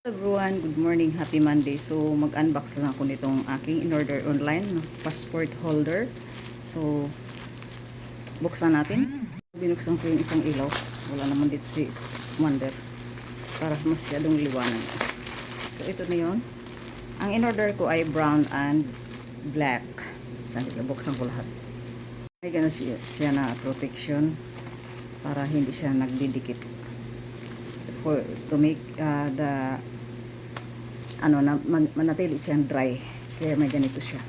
Everyone, good morning, happy Monday. So mag-unbox lang ako nitong aking in-order online, no? Passport holder. So buksan natin. Binuksan ko yung isang ilaw. Wala naman dito si Wonder para masyadong liwanag. So ito na yun. Ang in-order ko ay brown and black. Sandali, buksan ko lahat. May gano'n siya na protection para hindi siya nagdidikit. To make the manatili siyang dry, kaya may ganito siya.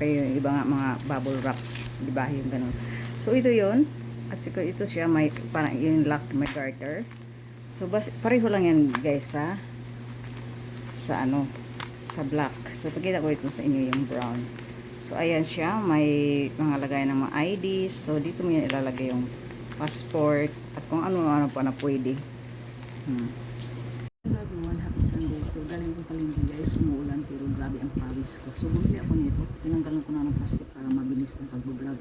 Kaya yung iba nga mga bubble wrap, di ba, yung ganun. So ito yon, at saka ito siya may parang yung lock, may garter. So pareho lang yan guys sa black. So pakita ko ito sa inyo yung brown. So ayan siya, may mga lagay ng mga IDs. So dito mo yan ilalagay yung passport at kung ano-ano pa na pwede. Hello everyone, happy Sunday. So galing ko palengke guys, umuulan pero grabe ang pawis ko. So bumili ako nito, tinanggalan ko na ng plastic para mabilis ang pag-vlog.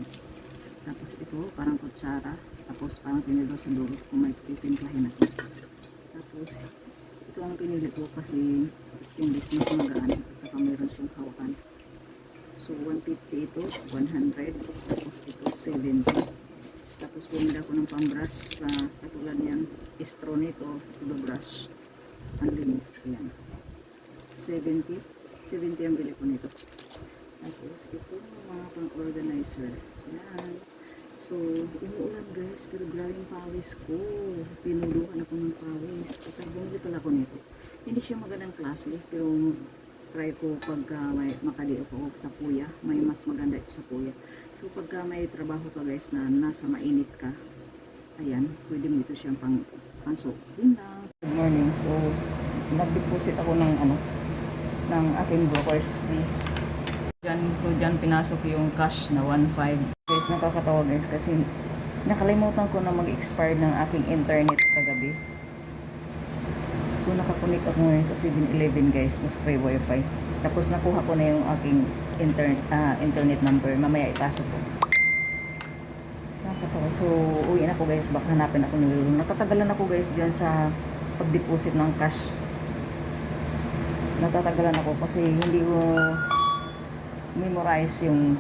Tapos ito, parang kutsara, tapos parang tinidor sa dulo kung may titimplahin ako. Tapos ito ang pinili ko kasi stainless, mas magaan at saka mayroon siyang hawakan. So 150 ito, 100, tapos ito 70. Tapos bumili ako ng pambrush sa katulad niyan, straw nito, ito brush. Ang linis, ayan. 70 ang bili ko nito. Tapos ito mga pang-organizer. Ayan. So, umuulan guys, pero grabing pawis ko. Pinuluhan ako ng pawis. At saka bumili pala ko nito. Hindi siya magandang klase, pero try ko pagka may makaliw ko sa puya. May mas maganda ito sa puya. So, pagka may trabaho ka guys na nasa mainit ka, ayan, pwede mo ito siyang pansok. Yun lang. Good morning. So, nag-deposit ako ng aking broker's fee. Diyan pinasok yung cash na 1.5. Guys, nakakatawa guys kasi nakalimutan ko na mag-expire ng aking internet kagabi. So, nakakunik ako ngayon sa 7-Eleven guys na free wifi. Tapos nakuha ko na yung aking internet number. Mamaya ipasok ko. Nakakatawa. So, uwi na ako guys. Baka hanapin ako ng lulong. Natatagalan ako guys dyan sa pag-deposit ng cash. Natatagalan ako kasi hindi ko memorize yung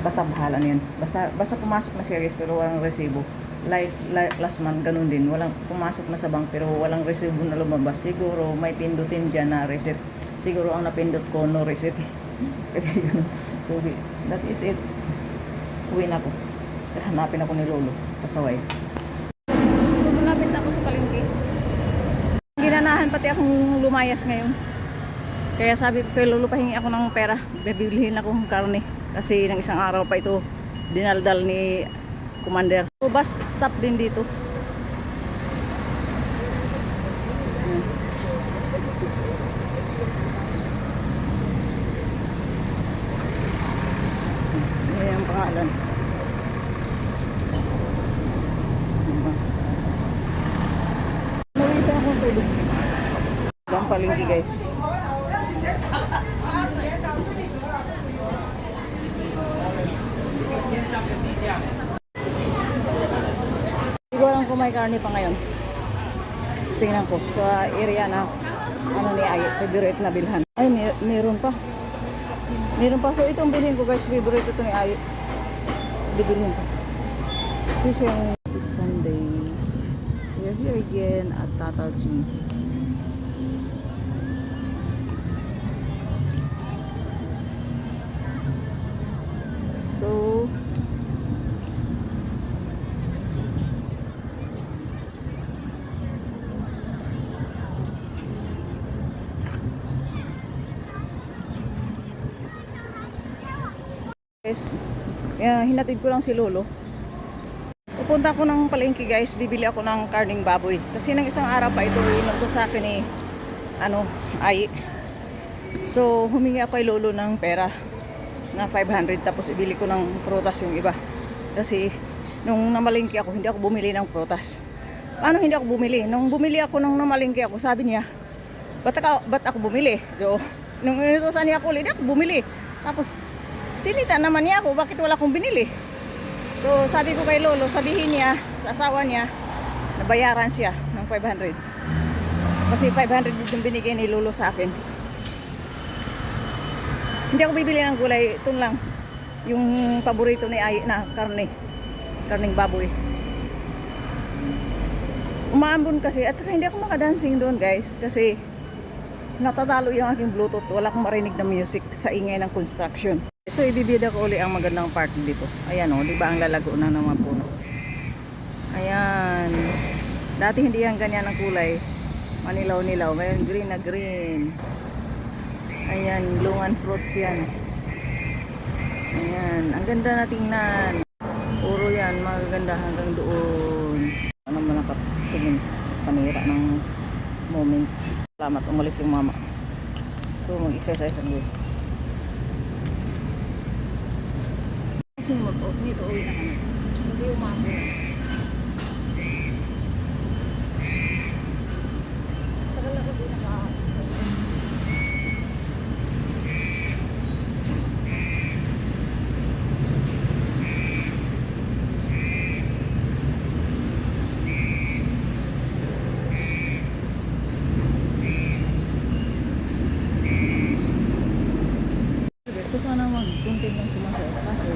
basta bahala na yun. Basta pumasok na siya guys pero walang resibo. Like last month, ganun din. Walang pumasok na sa bank pero walang resibo na lumabas. Siguro may pindutin dyan na reset. Siguro ang napindot ko, no reset. So, that is it. Uwi na ako. Hanapin ako ni Lolo. Pasaway. So, malapit na ako sa palengke. Ginanahan pati akong lumayas ngayon. Kaya sabi ko kay Lolo, pahingi ako ng pera. Bibilihin akong karne. Kasi ng isang araw pa ito, dinaldal ni Commander. So, bus stop din dito. Ayan ang pangalan. Muli sa akong tulog. Ang palengke guys. Siguro kung may karne pa ngayon. Tingnan ko sa area na ni Ay, favorite na bilhan. Ay, meron pa. Meron pa. So itong bilhin ko guys, favorite ito ni Ay. Bibilhin ko. This is Sunday. We're here again at Tata G. So guys, hinatid ko lang si Lolo. Pupunta ako ng palengke guys, bibili ako ng karning baboy. Kasi ng isang araw pa ito, nagto sa akin ni Ay. So, humingi ako kay Lolo ng pera na 500 tapos ibili ko ng prutas yung iba. Kasi nung namalengke ako, hindi ako bumili ng prutas. Paano hindi ako bumili? Nung bumili ako nung namalengke ako, sabi niya, ba't ako bumili? So, nung inutusan niya ako, hindi ako bumili. Tapos sinita naman niya ako, bakit wala akong binili? So sabi ko kay Lolo, sabihin niya sa asawa niya, nabayaran siya ng 500. Kasi 500 yung binigay ni Lolo sa akin. Hindi ako bibili ng gulay. Ito lang. Yung paborito ni Ay na karne. Karning baboy. Umaambon kasi. At saka hindi ako makadancing doon guys. Kasi natatalo yung aking bluetooth. Wala akong marinig na music sa ingay ng construction. So ibibida ko uli ang magandang part dito. Ayan o. Diba ang lalago na ng mga puno. Ayan. Dati hindi yan ganyan ang kulay. Manilaw-nilaw. Ngayon green na green. Ayan, lungan fruits yan. Ayan, ang ganda na tingnan. Puro yan, magaganda hanggang doon. Ano mo nakatingin, panira ng moment. Salamat, umalis yung mama. So, mag-exercise ang guys. Kasi dito uwi na kami. Kasi umapo na. Tagal ako din sana mag-content ng sumasayaw kaso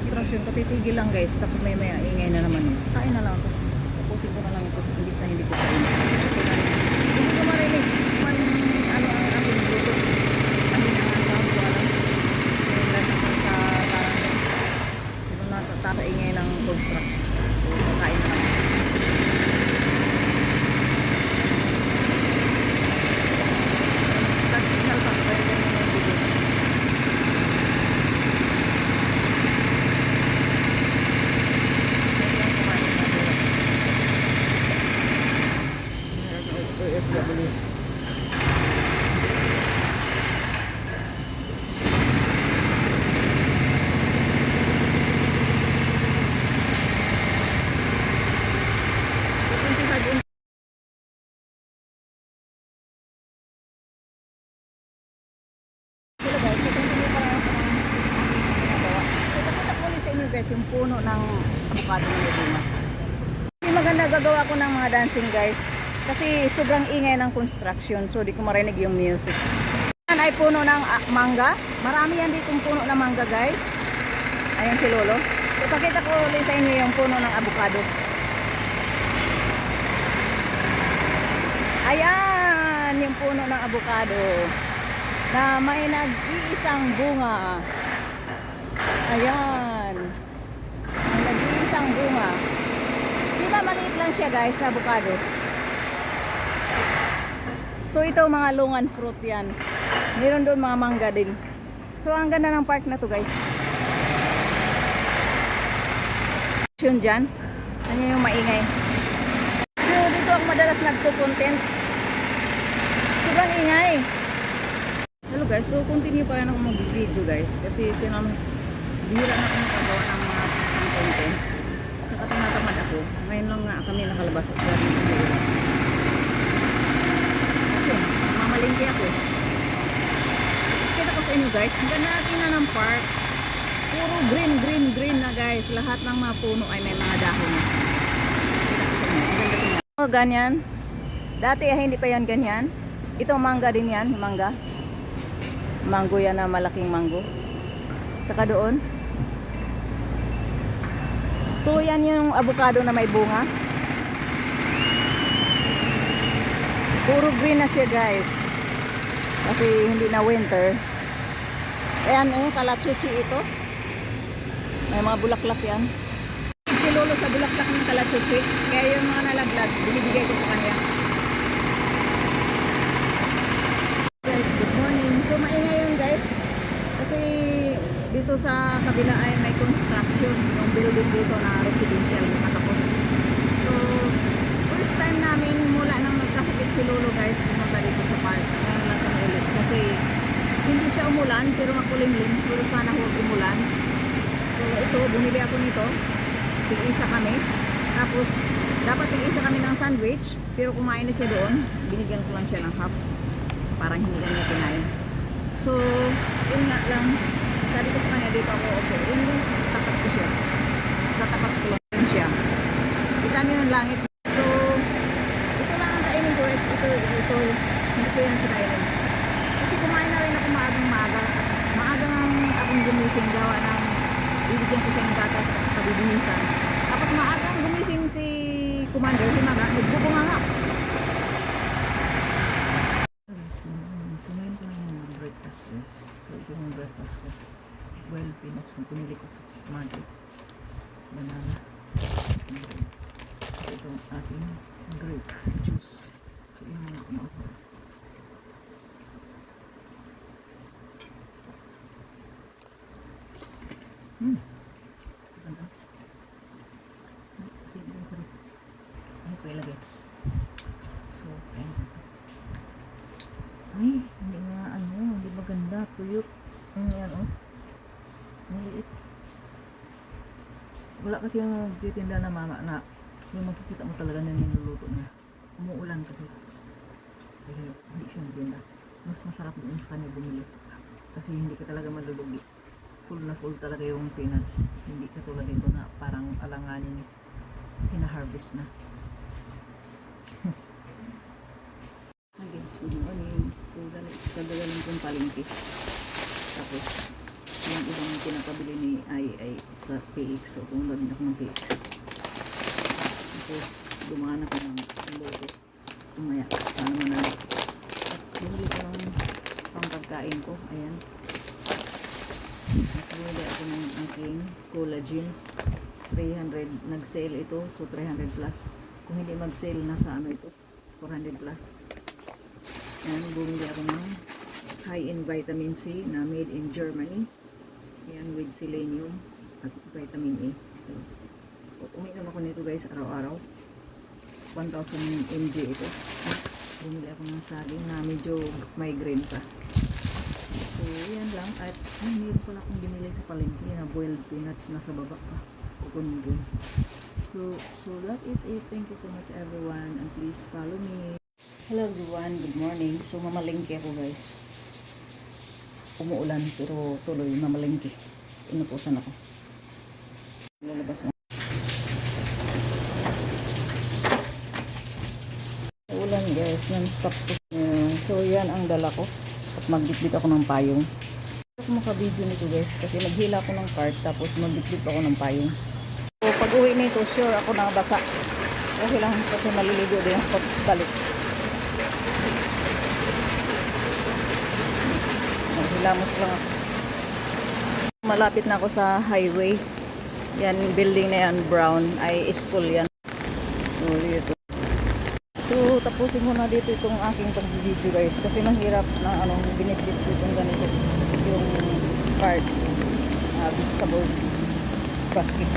traction kapipigil lang guys tapos may ingay na naman kain na lang ako tapusin ko na lang ito imbis na hindi ko kain hindi ko marinig man ano ang aking bluetooth kanina nga sound ko alam kaya lang ako sa parang ito natata sa ingay ng construction so kain na lang tag signal pa kaya ganyan yung video. OFW. Hello guys, so continue pa lang ako ng ginagawa. So pakita ko ulit sa inyo guys yung puno ng avocado na may bunga. Hindi maganda gagawa ko ng mga dancing guys. Kasi sobrang ingay ng construction so di ko marinig yung music. Yan ay puno ng mangga. Marami yan ditong puno ng mangga guys. Ayan si Lolo. Ipakita ko ulit sa inyo yung puno ng avocado. Ayan yung puno ng avocado na may nag-iisang bunga. Ayan. May nag-iisang bunga. Diba maliit lang siya guys na avocado. So ito mga lungan fruit yan. Meron doon mga mangga din. So ang ganda ng park na to guys. Yun dyan. Yan yung maingay. So dito ako madalas nagpo-content. Sobrang ingay. Hello guys. So continue pa rin ako mag-video guys. Kasi bihira na ako nakagawa ng mga content. Tsaka tinatamad ako. Ngayon lang nga kami nakalabas at galing video. Mamalingki ako. Kita ko sa inyo guys, ang ganda natin na ng park. Puro green na guys. Lahat ng mga puno ay may mga dahon. Kita ko sa inyo, ang ganda tingnan. Oh, ganyan. Dati hindi pa yan ganyan. Ito mangga din yan, mangga. Mango yan na malaking mango. Tsaka doon. So yan yung avocado na may bunga. Puro green na siya guys. Kasi hindi na winter. Ayan kalachuchi ito. May mga bulaklak yan. Si Lolo sa bulaklak ng kalachuchi. Kaya yung mga nalaglag, binibigay ko sa kanya. Guys, good morning. So maingay yun guys. Kasi dito sa kabila ay may construction. Yung building dito na residential matapos. So first time namin mula nang nagkasakit si Lolo guys pumunta dito sa park. Ngayon lang kami ulit kasi hindi siya umulan pero makulimlim pero sana huwag umulan. So ito bumili ako nito, tig-isa kami tapos dapat tig-isa kami ng sandwich pero kumain na siya doon, binigyan ko lang siya ng half parang hindi niya kinain. So yun nga lang, sabi ko sa kanya dito ako okay, yun yung tapat ko siya, sa tapat ko lang siya, kita niyo yung langit. So ito lang ang kainin ko guys, ito ko, hindi ko yan sinainin. Kasi kumain na rin ako maagang maaga. Maagang akong gumising gawa ng bibigyan ko siya ng gatas at saka bibinisan. Tapos maagang gumising si Commander Himaga, nagbubunganga. So ngayon ko na yung breakfast guys. So ito yung breakfast ko. Well, peanuts na pinili ko sa market. Banana. Ito ang ating grape juice. So yun yung kumain. Panas. Kasi ang sarap. Ano ko ilagay? So, ayan. Ay, hindi nga hindi maganda. Tuyot. Ayan maliit. Wala kasi yung titinda na mama na yung makikita mo talaga na niluluto niya. Umuulan kasi. Kaya hindi siya maganda. Mas masarap doon sa kanya bumili. Kasi hindi ka talaga malulugi. Full na full talaga yung peanuts. Hindi katulad ito na parang alanganin hina-harvest na. Guys, good morning. So, kadagalan kong palengke. Tapos, yung ibang pinapabili ni ay sa PX. So, pumunta din ako ng PX. Tapos, dumaan ako ng loto. Tumaya. Sana manalo. At bumili ko ng pangpagkain ko. Ayan. At bumili ako ng aking collagen. 300. Nag-sale ito. So, 300 plus. Kung hindi mag-sale, nasa ito? 400 plus. Ayan, bumili ako ng high in vitamin C na made in Germany. Ayan, with selenium at vitamin A. So, uminom ako nito guys araw-araw. 1,000 mg ito. Bumili ako ng saging na medyo migraine pa. So, yan lang. At mayroon pala akong binili sa palengke na boiled peanuts na sa baba pa. Kukunin ko. So that is it. Thank you so much everyone. And please follow me. Hello everyone, good morning. So mamalengke ako guys. Umuulan pero tuloy mamalengke. Inutusan ako. Lalabas na. Ulan guys, non-stop po. So yan ang dala ko. At magbitbit ako ng payong. Ako maka-video nito guys kasi naghila ako ng cart tapos magbitbit ako ng payong. So pag uwi nito sure ako na basa. Okay lang kasi maliligo din ako pagbalik. Hilamos lang ako. Malapit na ako sa highway. Yan, building na yan, brown. Ay, school yan. So, dito. So, tapusin ko na dito itong aking pag-video guys. Kasi mahirap na binitbit ko itong ganito. Yung cart. Vegetables basket.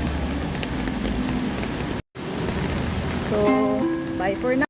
So, bye for now.